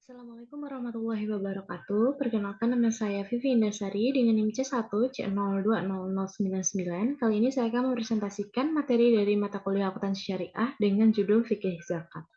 Assalamualaikum warahmatullahi wabarakatuh. Perkenalkan nama saya Vivi Indasari dengan NIM C1C020099. Kali ini saya akan mempresentasikan materi dari mata kuliah akuntansi syariah dengan judul Fikih Zakat.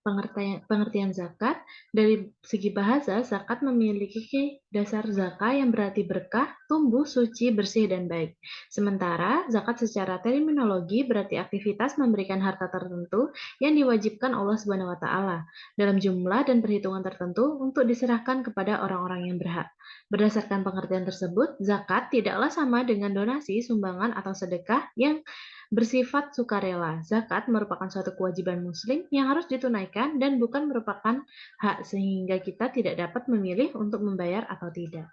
Pengertian zakat, dari segi bahasa, zakat memiliki dasar zaka yang berarti berkah, tumbuh, suci, bersih, dan baik. Sementara, zakat secara terminologi berarti aktivitas memberikan harta tertentu yang diwajibkan Allah Subhanahu wa Ta'ala dalam jumlah dan perhitungan tertentu untuk diserahkan kepada orang-orang yang berhak. Berdasarkan pengertian tersebut, zakat tidaklah sama dengan donasi, sumbangan, atau sedekah yang bersifat sukarela. Zakat merupakan suatu kewajiban muslim yang harus ditunaikan dan bukan merupakan hak sehingga kita tidak dapat memilih untuk membayar atau tidak.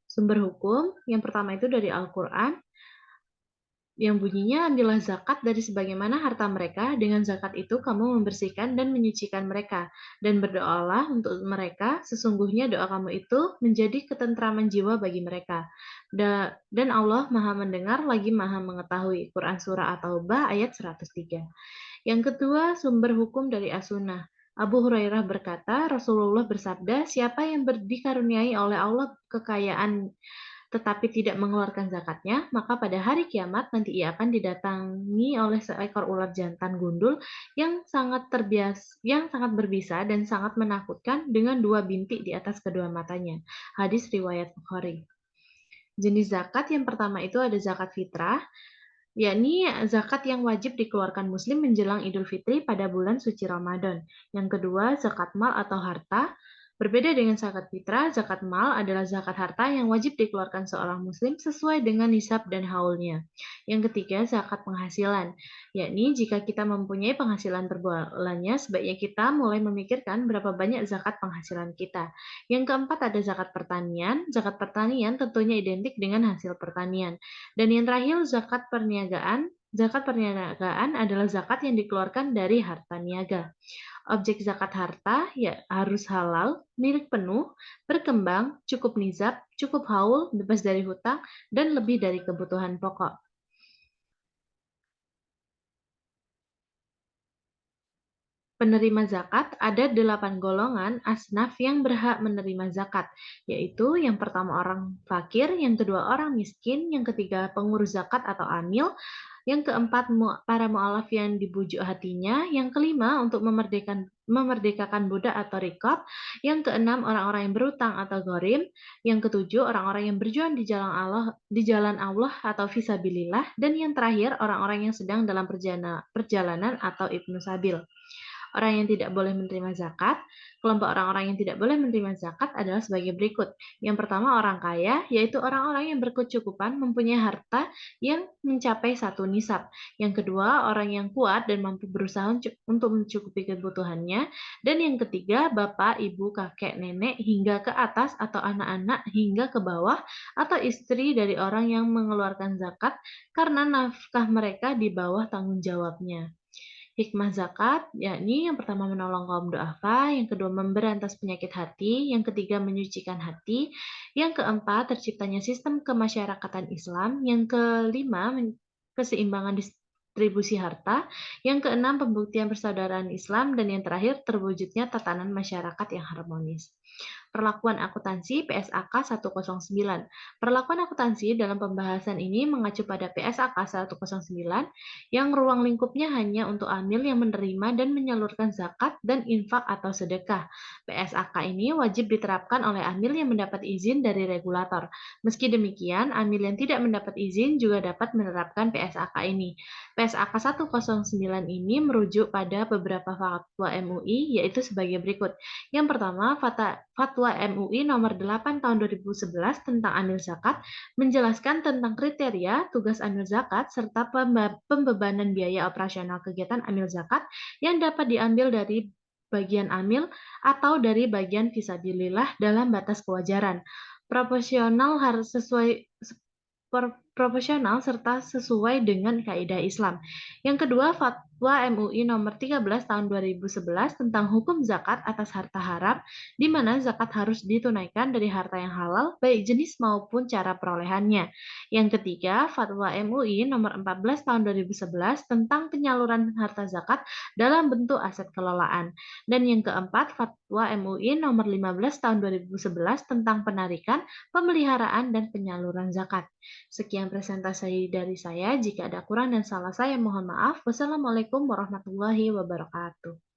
Sumber hukum yang pertama itu dari Al-Quran, yang bunyinya ambillah zakat dari sebagaimana harta mereka, dengan zakat itu kamu membersihkan dan menyucikan mereka, dan berdoalah untuk mereka, sesungguhnya doa kamu itu menjadi ketentraman jiwa bagi mereka. Dan Allah Maha Mendengar lagi Maha Mengetahui. Quran Surah At-Taubah ayat 103. Yang kedua, sumber hukum dari As-Sunnah. Abu Hurairah berkata, Rasulullah bersabda, siapa yang dikaruniai oleh Allah kekayaan tetapi tidak mengeluarkan zakatnya, maka pada hari kiamat nanti ia akan didatangi oleh seekor ular jantan gundul yang sangat berbisa dan sangat menakutkan dengan dua bintik di atas kedua matanya. Hadis riwayat Bukhari. Jenis zakat yang pertama itu ada zakat fitrah, yakni zakat yang wajib dikeluarkan muslim menjelang Idul Fitri pada bulan suci Ramadan. Yang kedua, zakat mal atau harta. Berbeda dengan zakat fitrah, zakat mal adalah zakat harta yang wajib dikeluarkan seorang muslim sesuai dengan nisab dan haulnya. Yang ketiga, zakat penghasilan, yakni jika kita mempunyai penghasilan per bulannya, sebaiknya kita mulai memikirkan berapa banyak zakat penghasilan kita. Yang keempat ada zakat pertanian. Zakat pertanian tentunya identik dengan hasil pertanian. Dan yang terakhir, zakat perniagaan. Zakat perniagaan adalah zakat yang dikeluarkan dari harta niaga. Objek zakat harta ya harus halal, milik penuh, berkembang, cukup nizab, cukup haul, bebas dari hutang, dan lebih dari kebutuhan pokok. Penerima zakat ada 8 golongan asnaf yang berhak menerima zakat, yaitu yang pertama orang fakir, yang kedua orang miskin, yang ketiga pengurus zakat atau amil, yang keempat, para mu'alaf yang dibujuk hatinya. Yang kelima, untuk memerdekakan budak atau rikab. Yang keenam, orang-orang yang berutang atau gharim. Yang ketujuh, orang-orang yang berjuang di jalan Allah atau fisabilillah. Dan yang terakhir, orang-orang yang sedang dalam perjalanan atau ibnu sabil. Orang yang tidak boleh menerima zakat, kelompok orang-orang yang tidak boleh menerima zakat adalah sebagai berikut. Yang pertama orang kaya, yaitu orang-orang yang berkecukupan mempunyai harta yang mencapai satu nisab. Yang kedua orang yang kuat dan mampu berusaha untuk mencukupi kebutuhannya. Dan yang ketiga bapak, ibu, kakek, nenek hingga ke atas atau anak-anak hingga ke bawah atau istri dari orang yang mengeluarkan zakat karena nafkah mereka di bawah tanggung jawabnya. Hikmah zakat, yakni yang pertama menolong kaum duafa, yang kedua memberantas penyakit hati, yang ketiga menyucikan hati, yang keempat terciptanya sistem kemasyarakatan Islam, yang kelima keseimbangan distribusi harta, yang keenam pembuktian persaudaraan Islam, dan yang terakhir terwujudnya tatanan masyarakat yang harmonis. Perlakuan akuntansi PSAK 109. Perlakuan akuntansi dalam pembahasan ini mengacu pada PSAK 109 yang ruang lingkupnya hanya untuk amil yang menerima dan menyalurkan zakat dan infak atau sedekah. PSAK ini wajib diterapkan oleh amil yang mendapat izin dari regulator. Meski demikian, amil yang tidak mendapat izin juga dapat menerapkan PSAK ini. PSAK 109 ini merujuk pada beberapa fatwa MUI, yaitu sebagai berikut. Yang pertama, Fatwa MUI nomor 8 tahun 2011 tentang amil zakat menjelaskan tentang kriteria tugas amil zakat serta pembebanan biaya operasional kegiatan amil zakat yang dapat diambil dari bagian amil atau dari bagian fisabilillah dalam batas kewajaran. Proporsional harus proporsional serta sesuai dengan kaidah Islam. Yang kedua, Fatwa MUI nomor 13 tahun 2011 tentang hukum zakat atas harta haram, di mana zakat harus ditunaikan dari harta yang halal, baik jenis maupun cara perolehannya. Yang ketiga, Fatwa MUI nomor 14 tahun 2011 tentang penyaluran harta zakat dalam bentuk aset kelolaan. Dan yang keempat, Fatwa MUI nomor 15 tahun 2011 tentang penarikan, pemeliharaan, dan penyaluran zakat. Sekian presentasi dari saya. Jika ada kurang dan salah saya mohon maaf. Wassalamualaikum warahmatullahi wabarakatuh.